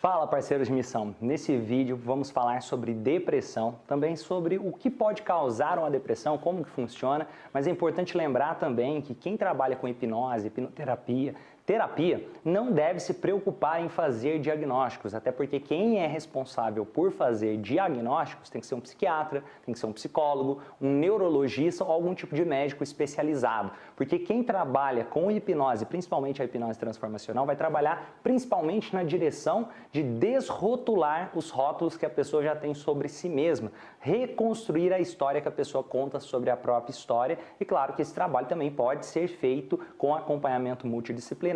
Fala, parceiros de missão! Nesse vídeo vamos falar sobre depressão, também sobre o que pode causar uma depressão, como que funciona, mas é importante lembrar também que quem trabalha com hipnose, hipnoterapia, terapia, não deve se preocupar em fazer diagnósticos, até porque quem é responsável por fazer diagnósticos tem que ser um psiquiatra, tem que ser um psicólogo, um neurologista ou algum tipo de médico especializado, porque quem trabalha com hipnose, principalmente a hipnose transformacional, vai trabalhar principalmente na direção de desrotular os rótulos que a pessoa já tem sobre si mesma, reconstruir a história que a pessoa conta sobre a própria história, e claro que esse trabalho também pode ser feito com acompanhamento multidisciplinar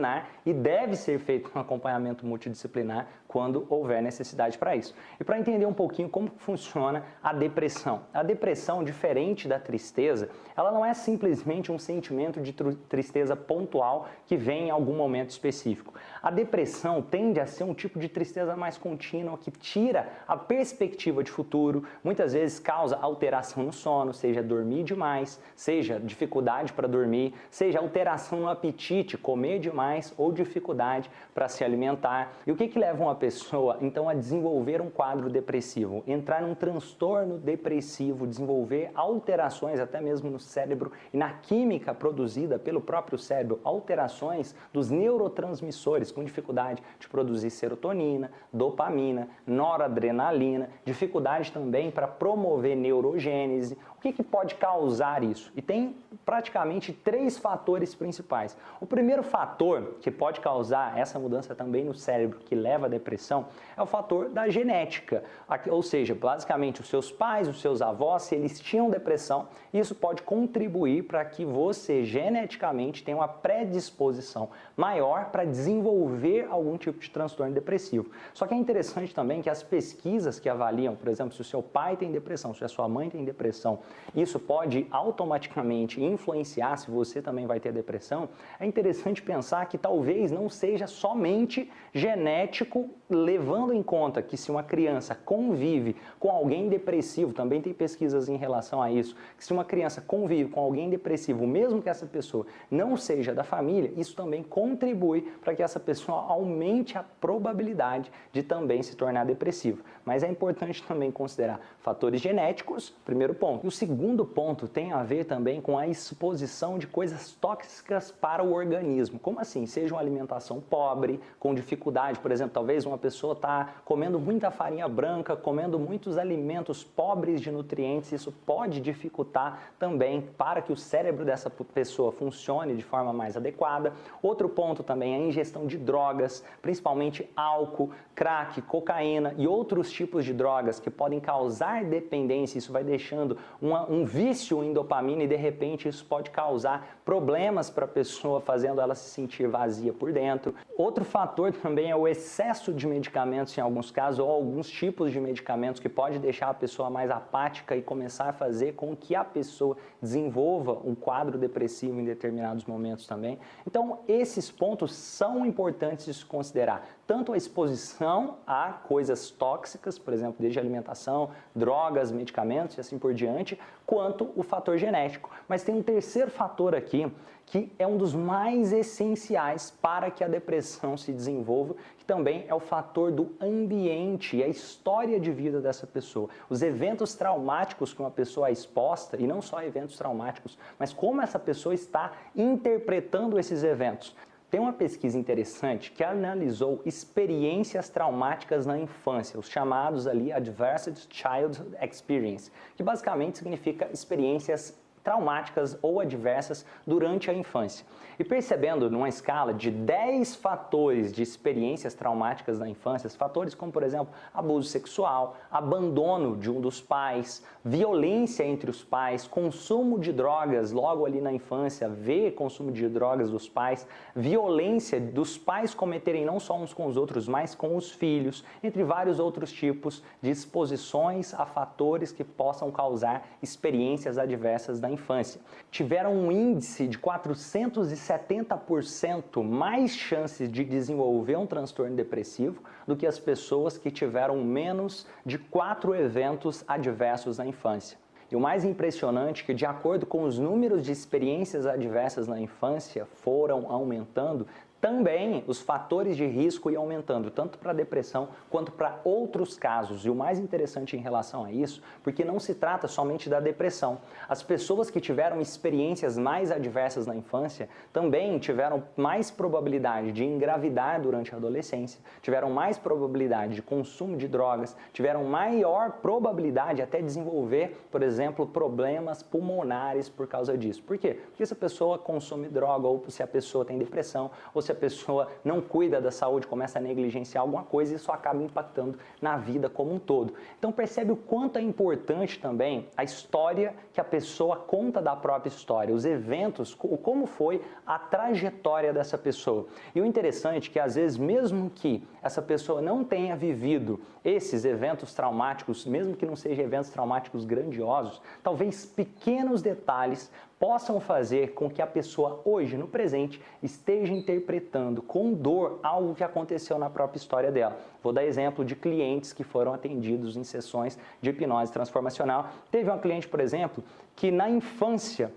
e deve ser feito com acompanhamento multidisciplinar quando houver necessidade para isso. E para entender um pouquinho como funciona a depressão. A depressão, diferente da tristeza, ela não é simplesmente um sentimento de tristeza pontual que vem em algum momento específico. A depressão tende a ser um tipo de tristeza mais contínua que tira a perspectiva de futuro, muitas vezes causa alteração no sono, seja dormir demais, seja dificuldade para dormir, seja alteração no apetite, comer demais ou dificuldade para se alimentar. E o que leva uma pessoa, então, a desenvolver um quadro depressivo? Entrar num transtorno depressivo, desenvolver alterações até mesmo no cérebro e na química produzida pelo próprio cérebro, alterações dos neurotransmissores com dificuldade de produzir serotonina, dopamina, noradrenalina, dificuldade também para promover neurogênese. O que pode causar isso? E tem praticamente 3 fatores principais. O primeiro fator que pode causar essa mudança também no cérebro que leva à depressão é o fator da genética, ou seja, basicamente os seus pais, os seus avós, se eles tinham depressão, isso pode contribuir para que você geneticamente tenha uma predisposição maior para desenvolver algum tipo de transtorno depressivo. Só que é interessante também que as pesquisas que avaliam, por exemplo, se o seu pai tem depressão, se a sua mãe tem depressão, isso pode automaticamente influenciar se você também vai ter depressão. É interessante pensar que talvez não seja somente genético, levando em conta que se uma criança convive com alguém depressivo, também tem pesquisas em relação a isso, que se uma criança convive com alguém depressivo, mesmo que essa pessoa não seja da família, isso também contribui para que essa pessoa aumente a probabilidade de também se tornar depressiva. Mas é importante também considerar fatores genéticos, primeiro ponto. E o segundo ponto tem a ver também com a exposição de coisas tóxicas para o organismo. Como assim? Seja uma alimentação pobre, com dificuldade, por exemplo, talvez uma pessoa está comendo muita farinha branca, comendo muitos alimentos pobres de nutrientes, isso pode dificultar também para que o cérebro dessa pessoa funcione de forma mais adequada. Outro ponto também é a ingestão de drogas, principalmente álcool, crack, cocaína e outros tipos de drogas que podem causar dependência, isso vai deixando um vício em dopamina e de repente isso pode causar problemas para a pessoa, fazendo ela se sentir vazia por dentro. Outro fator também é o excesso de medicamentos em alguns casos, ou alguns tipos de medicamentos que pode deixar a pessoa mais apática e começar a fazer com que a pessoa desenvolva um quadro depressivo em determinados momentos também. Então esses pontos são importantes de se considerar, tanto a exposição a coisas tóxicas, por exemplo, desde alimentação, drogas, medicamentos e assim por diante, quanto o fator genético. Mas tem um terceiro fator aqui, que é um dos mais essenciais para que a depressão se desenvolva, que também é o fator do ambiente e a história de vida dessa pessoa. Os eventos traumáticos que uma pessoa é exposta, e não só eventos traumáticos, mas como essa pessoa está interpretando esses eventos. Tem uma pesquisa interessante que analisou experiências traumáticas na infância, os chamados ali Adverse Childhood Experience, que basicamente significa experiências traumáticas ou adversas durante a infância. E percebendo numa escala de 10 fatores de experiências traumáticas na infância, fatores como, por exemplo, abuso sexual, abandono de um dos pais, violência entre os pais, consumo de drogas logo ali na infância, ver consumo de drogas dos pais, violência dos pais cometerem não só uns com os outros, mas com os filhos, entre vários outros tipos de exposições a fatores que possam causar experiências adversas da infância. Tiveram um índice de 470% mais chances de desenvolver um transtorno depressivo do que as pessoas que tiveram menos de 4 eventos adversos na infância. E o mais impressionante é que, de acordo com os números de experiências adversas na infância foram aumentando, Também os fatores de risco iam aumentando, tanto para a depressão quanto para outros casos. E o mais interessante em relação a isso, porque não se trata somente da depressão. As pessoas que tiveram experiências mais adversas na infância também tiveram mais probabilidade de engravidar durante a adolescência, tiveram mais probabilidade de consumo de drogas, tiveram maior probabilidade até de desenvolver, por exemplo, problemas pulmonares por causa disso. Por quê? Porque se a pessoa consome droga, ou se a pessoa tem depressão, ou se a pessoa não cuida da saúde, começa a negligenciar alguma coisa, isso acaba impactando na vida como um todo. Então percebe o quanto é importante também a história que a pessoa conta da própria história, os eventos, como foi a trajetória dessa pessoa. E o interessante é que às vezes, mesmo que essa pessoa não tenha vivido esses eventos traumáticos, mesmo que não sejam eventos traumáticos grandiosos, talvez pequenos detalhes possam fazer com que a pessoa hoje, no presente, esteja interpretando com dor algo que aconteceu na própria história dela. Vou dar exemplo de clientes que foram atendidos em sessões de hipnose transformacional. Teve uma cliente, por exemplo, que na infância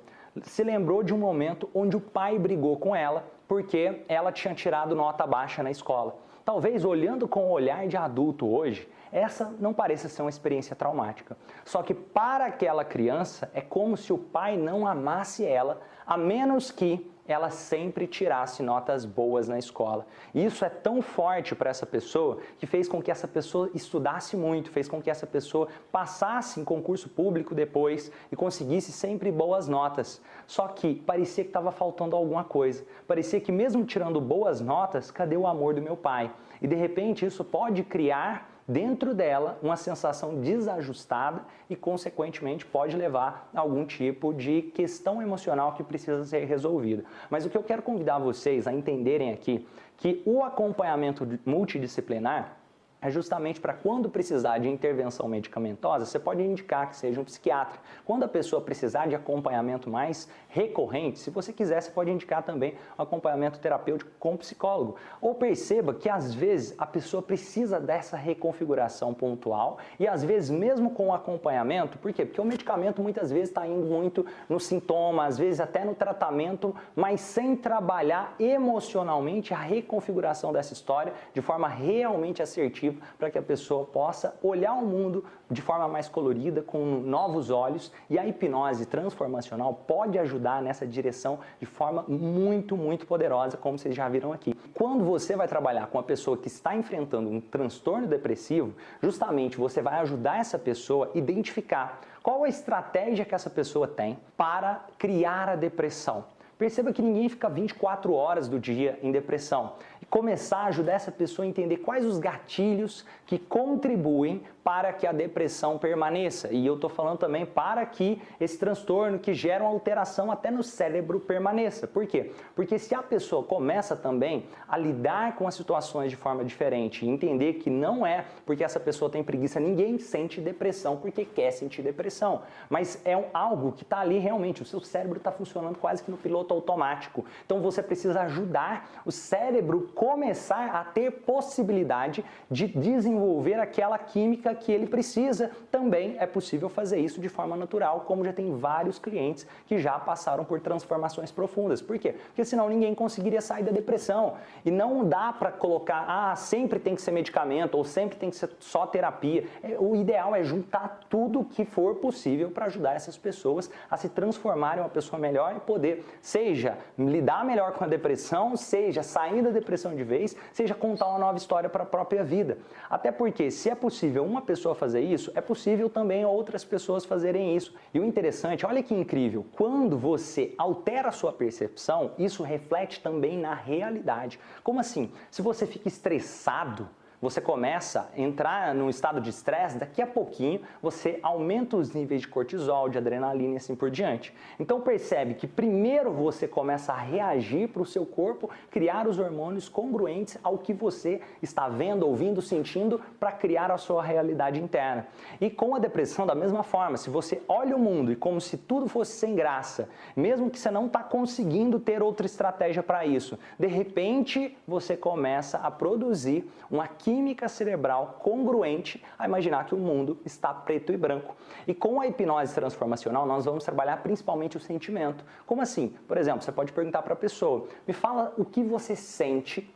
se lembrou de um momento onde o pai brigou com ela porque ela tinha tirado nota baixa na escola. Talvez, olhando com o olhar de adulto hoje, essa não pareça ser uma experiência traumática. Só que para aquela criança é como se o pai não amasse ela, a menos que ela sempre tirasse notas boas na escola. E isso é tão forte para essa pessoa que fez com que essa pessoa estudasse muito, fez com que essa pessoa passasse em concurso público depois e conseguisse sempre boas notas. Só que parecia que estava faltando alguma coisa. Parecia que mesmo tirando boas notas, cadê o amor do meu pai? E de repente isso pode criar dentro dela uma sensação desajustada e, consequentemente, pode levar a algum tipo de questão emocional que precisa ser resolvida. Mas o que eu quero convidar vocês a entenderem aqui, que o acompanhamento multidisciplinar é justamente para quando precisar de intervenção medicamentosa, você pode indicar que seja um psiquiatra. Quando a pessoa precisar de acompanhamento mais recorrente, se você quiser, você pode indicar também um acompanhamento terapêutico com psicólogo. Ou perceba que às vezes a pessoa precisa dessa reconfiguração pontual e às vezes mesmo com o acompanhamento, por quê? Porque o medicamento muitas vezes está indo muito no sintoma, às vezes até no tratamento, mas sem trabalhar emocionalmente a reconfiguração dessa história de forma realmente assertiva, para que a pessoa possa olhar o mundo de forma mais colorida, com novos olhos, e a hipnose transformacional pode ajudar nessa direção de forma muito, muito poderosa, como vocês já viram aqui. Quando você vai trabalhar com a pessoa que está enfrentando um transtorno depressivo, justamente você vai ajudar essa pessoa a identificar qual a estratégia que essa pessoa tem para criar a depressão. Perceba que ninguém fica 24 horas do dia em depressão. E começar a ajudar essa pessoa a entender quais os gatilhos que contribuem para que a depressão permaneça. E eu estou falando também para que esse transtorno que gera uma alteração até no cérebro permaneça. Por quê? Porque se a pessoa começa também a lidar com as situações de forma diferente e entender que não é porque essa pessoa tem preguiça, ninguém sente depressão porque quer sentir depressão. Mas é algo que está ali realmente, o seu cérebro está funcionando quase que no piloto automático. Então você precisa ajudar o cérebro começar a ter possibilidade de desenvolver aquela química que ele precisa. Também é possível fazer isso de forma natural, como já tem vários clientes que já passaram por transformações profundas. Por quê? Porque senão ninguém conseguiria sair da depressão. E não dá para colocar, sempre tem que ser medicamento ou sempre tem que ser só terapia. O ideal é juntar tudo que for possível para ajudar essas pessoas a se transformarem em uma pessoa melhor e poder, seja lidar melhor com a depressão, seja sair da depressão de vez, seja contar uma nova história para a própria vida. Até porque, se é possível uma pessoa fazer isso, é possível também outras pessoas fazerem isso. E o interessante, olha que incrível, quando você altera a sua percepção, isso reflete também na realidade. Como assim? Se você fica estressado, você começa a entrar num estado de estresse, daqui a pouquinho você aumenta os níveis de cortisol, de adrenalina e assim por diante. Então percebe que primeiro você começa a reagir para o seu corpo, criar os hormônios congruentes ao que você está vendo, ouvindo, sentindo, para criar a sua realidade interna. E com a depressão, da mesma forma, se você olha o mundo e como se tudo fosse sem graça, mesmo que você não está conseguindo ter outra estratégia para isso, de repente você começa a produzir uma química química cerebral congruente a imaginar que o mundo está preto e branco. E com a hipnose transformacional, nós vamos trabalhar principalmente o sentimento. Como assim? Por exemplo, você pode perguntar para a pessoa, me fala o que você sente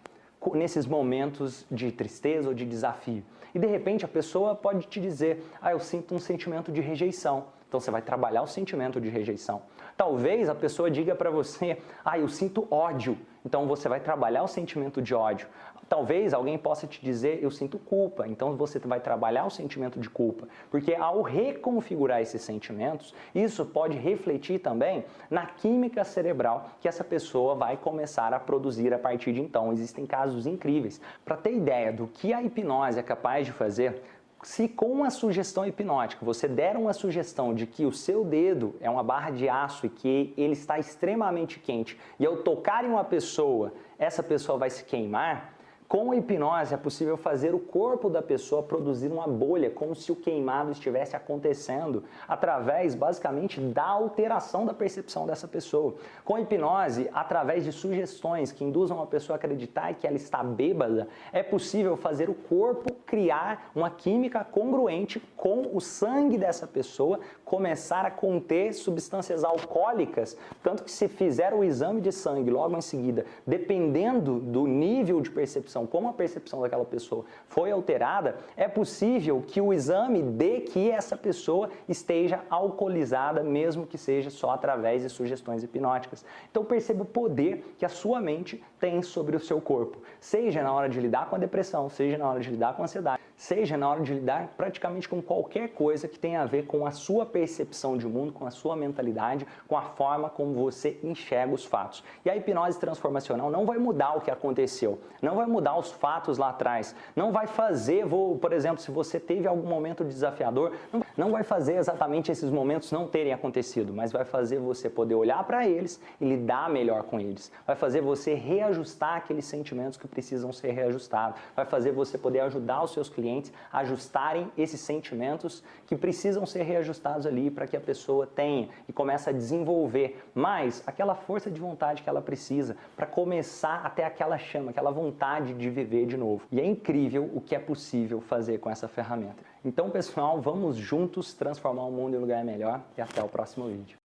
nesses momentos de tristeza ou de desafio. E de repente a pessoa pode te dizer, eu sinto um sentimento de rejeição. Então você vai trabalhar o sentimento de rejeição. Talvez a pessoa diga para você, eu sinto ódio. Então você vai trabalhar o sentimento de ódio. Talvez alguém possa te dizer, eu sinto culpa. Então você vai trabalhar o sentimento de culpa. Porque ao reconfigurar esses sentimentos, isso pode refletir também na química cerebral que essa pessoa vai começar a produzir a partir de então. Existem casos incríveis. Para ter ideia do que a hipnose é capaz de fazer, se com a sugestão hipnótica você der uma sugestão de que o seu dedo é uma barra de aço e que ele está extremamente quente e ao tocar em uma pessoa, essa pessoa vai se queimar, com a hipnose é possível fazer o corpo da pessoa produzir uma bolha, como se o queimado estivesse acontecendo, através, basicamente, da alteração da percepção dessa pessoa. Com a hipnose, através de sugestões que induzam a pessoa a acreditar que ela está bêbada, é possível fazer o corpo criar uma química congruente com o sangue dessa pessoa, começar a conter substâncias alcoólicas, tanto que se fizer o exame de sangue logo em seguida, dependendo do nível de percepção, como a percepção daquela pessoa foi alterada, é possível que o exame dê que essa pessoa esteja alcoolizada, mesmo que seja só através de sugestões hipnóticas. Então perceba o poder que a sua mente tem sobre o seu corpo, seja na hora de lidar com a depressão, seja na hora de lidar com a ansiedade, seja na hora de lidar praticamente com qualquer coisa que tenha a ver com a sua percepção de mundo, com a sua mentalidade, com a forma como você enxerga os fatos. E a hipnose transformacional não vai mudar o que aconteceu, não vai mudar os fatos lá atrás, não vai fazer, por exemplo, se você teve algum momento desafiador, não vai fazer exatamente esses momentos não terem acontecido, mas vai fazer você poder olhar para eles e lidar melhor com eles. Vai fazer você reajustar aqueles sentimentos que precisam ser reajustados. Vai fazer você poder ajudar os seus clientes a ajustarem esses sentimentos que precisam ser reajustados ali para que a pessoa tenha e comece a desenvolver mais aquela força de vontade que ela precisa para começar a ter aquela chama, aquela vontade de viver de novo. E é incrível o que é possível fazer com essa ferramenta. Então, pessoal, vamos juntos transformar o mundo em um lugar melhor e até o próximo vídeo.